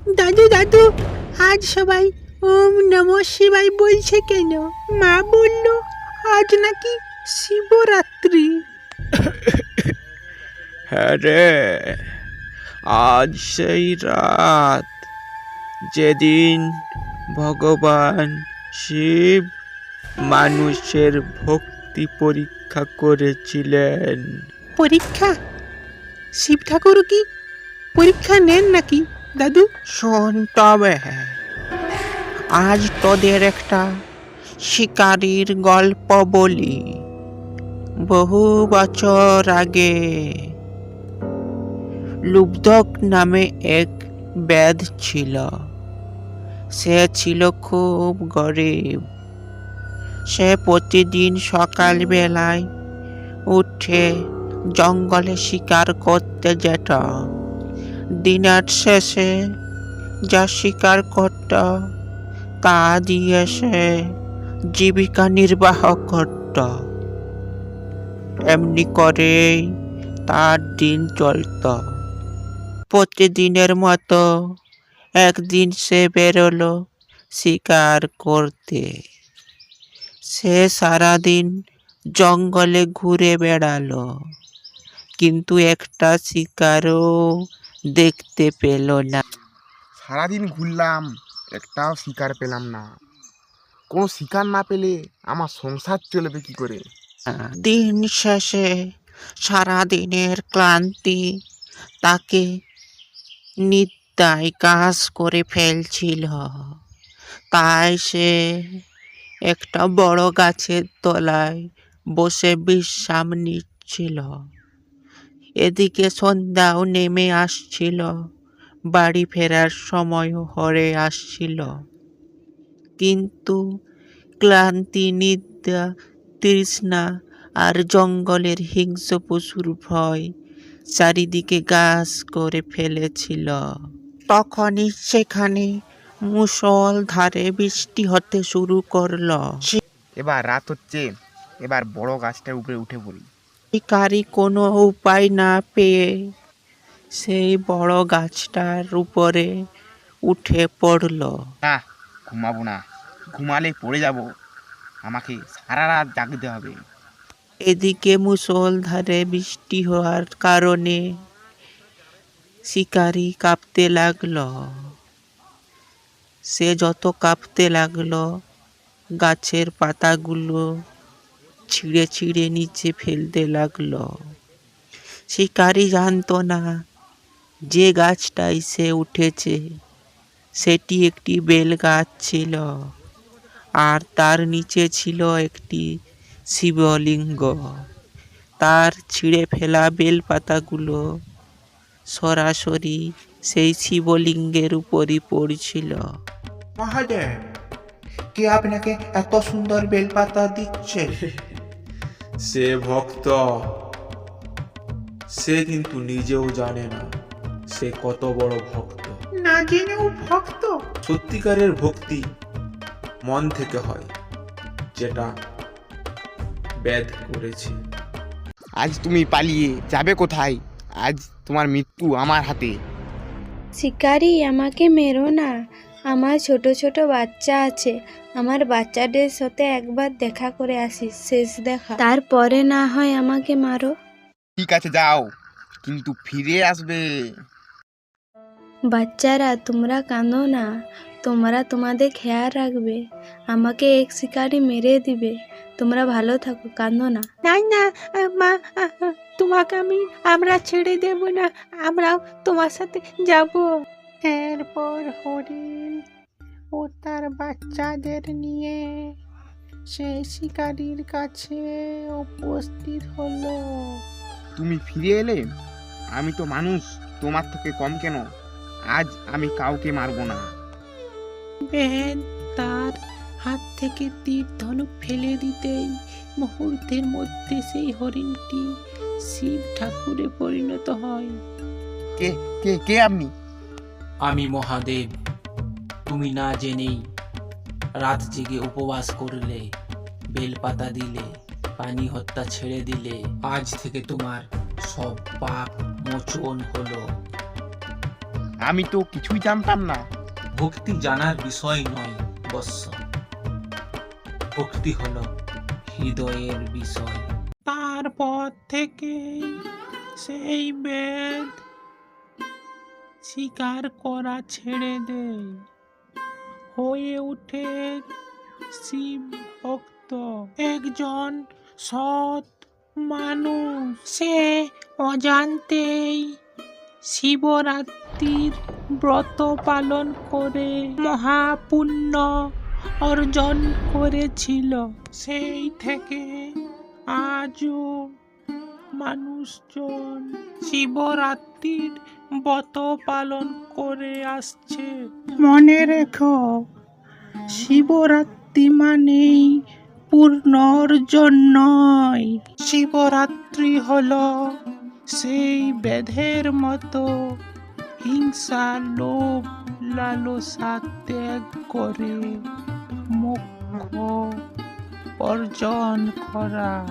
দাদু দাদু, আজ সবাই ওম নমঃ শিবায় বলছে কেন? মা বলল আজ নাকি শিবরাত্রি। হ্যাঁ রে, আজ সেই রাত যেদিন ভগবান শিব মানুষের ভক্তি পরীক্ষা করেছিলেন। পরীক্ষা? শিব ঠাকুর কি পরীক্ষা নেন নাকি দাদু? শোন তবে, আজ তোদের একটা শিকারীর গল্প বলি। বহু বছর আগে লুব্ধক নামে এক বেদ ছিল। সে ছিল খুব গরিব। সে প্রতিদিন সকাল বেলায় উঠে জঙ্গলে শিকার করতে যেত। দিনের শেষে যা শিকার করত তা দিয়ে সে জীবিকা নির্বাহ করত। এমনি করেই তার দিন চলত। প্রতিদিনের মতো একদিন সে বেরোলো শিকার করতে। সে সারাদিন জঙ্গলে ঘুরে বেড়ালো, কিন্তু একটা শিকারও দেখতে পেল না। সারাদিন ঘুরলাম, একটাও শিকার পেলাম না। কোনো শিকার না পেলে আমার সংসার চলবে কি করে? দিন শেষে সারাদিনের ক্লান্তি তাকে নিদ্রায় কাজ করে ফেলছিল। তাই সে একটা বড় গাছের তলায় বসে বিশ্রাম নিচ্ছিল। এদিকে সন্ধ্যাও নেমে আসছিল, বাড়ি ফেরার সময়ও হয়ে আসছিল। কিন্তু ক্লান্তি, নিদ্রা, তৃষ্ণা আর জঙ্গলের হিংস্র পশুর ভয় চারিদিকে গ্রাস করে ফেলেছিল। তখনই সেখানে মুষলধারে বৃষ্টি হতে শুরু করলো। এবার রাত হচ্ছে, এবার বড় গাছটার উপরে উঠে পড়ি। শিকারি কোনো উপায় না পেয়ে সেই বড় গাছটার উপরে উঠে পড়ল। না, ঘুমাবো না, ঘুমালে পড়ে যাব। আমাকে সারা রাত জাগতে হবে। এদিকে মুষলধারে বৃষ্টি হওয়ার কারণে শিকারি কাঁপতে লাগলো। সে যত কাঁপতে লাগলো, গাছের পাতাগুলো ছিঁড়ে ছিঁড়ে নিচে ফেলতে লাগলো। শিকারি জানতো না যে গাছটায় সে উঠেছে সেটি একটি বেল গাছ ছিল, আর তার নিচে ছিল একটি শিবলিঙ্গ। তার ছিঁড়ে ফেলা বেল পাতাগুলো সরাসরি সেই শিবলিঙ্গের উপরই পড়ছিল। মহাদেব, কে আপনাকে এত সুন্দর বেলপাতা দিচ্ছে? সে ভক্ত। সে কিন্তু নিজেও জানে না সে কত বড় ভক্ত। না জেনেও ভক্ত? সত্যিকারের ভক্তি মন থেকে হয়, যেটা বেদ করেছে। আজ তুমি পালিয়ে যাবে কোথায়? আজ তোমার মৃত্যু আমার হাতে। শিকারি, আমাকে মেরো না। আমার ছোট ছোট বাচ্চা আছে। আমার বাচ্চাদের সাথে একবার দেখা করে আসিস, শেষ দেখা। তারপরে না হয় আমাকে মারো। ঠিক আছে, যাও, কিন্তু ফিরে আসবে। বাচ্চারা, তোমরা কাঁদো না। তোমরা তোমাদের খেয়াল রাখবে। আমাকে এক শিকারি মেরে দিবে। তোমরা ভালো থাকো, কাঁদো না। না না মা, তোমাকে আমরা ছেড়ে দেব না, আমরাও তোমার সাথে যাব। এরপর হরিণ ও তার বাচ্চাদের নিয়ে সেই শিকারির কাছে উপস্থিত হলো। তুমি ফিরে এলে? আমি তো মানুষ, তোমার থেকে কম কেন? আজ আমি কাউকে মারবো না। বেদ তার হাত থেকে তীর ধনুক ফেলে দিতেই মুহূর্তের মধ্যে সেই হরিণটি শিব ঠাকুরে পরিণত হয়। কে কে কে আপনি? আমি মহাদেব। তুমি না জেনেই রাত জেগে উপবাস করলে, বেলপাতা দিলে, পানি হত্যা ছেড়ে দিলে। আজ থেকে তোমার সব পাপ মোচন হলো। আমি তো কিছুই জানতাম না। ভক্তি জানার বিষয় নয় বৎস, ভক্তি হলো হৃদয়ের বিষয়। তারপর থেকে সেই বেদ শিকার করা ছেড়ে দেয়, হয়ে ওঠে শিব ভক্ত, একজন সৎ মানুষ। সে অজান্তেই শিবরাত্রির ব্রত পালন করে মহাপুণ্য অর্জন করেছিল। সেই থেকে আজও মানুষজন শিবরাত্রির ব্রত পালন করে আসছে। মনে রেখো, শিবরাত্রি মানেই পূর্ণ অর্জন নয়। শিবরাত্রি হলো সেই বেদের মতো হিংসা, লোভ, লালসা ত্যাগ করে মোক্ষ অর্জন করা।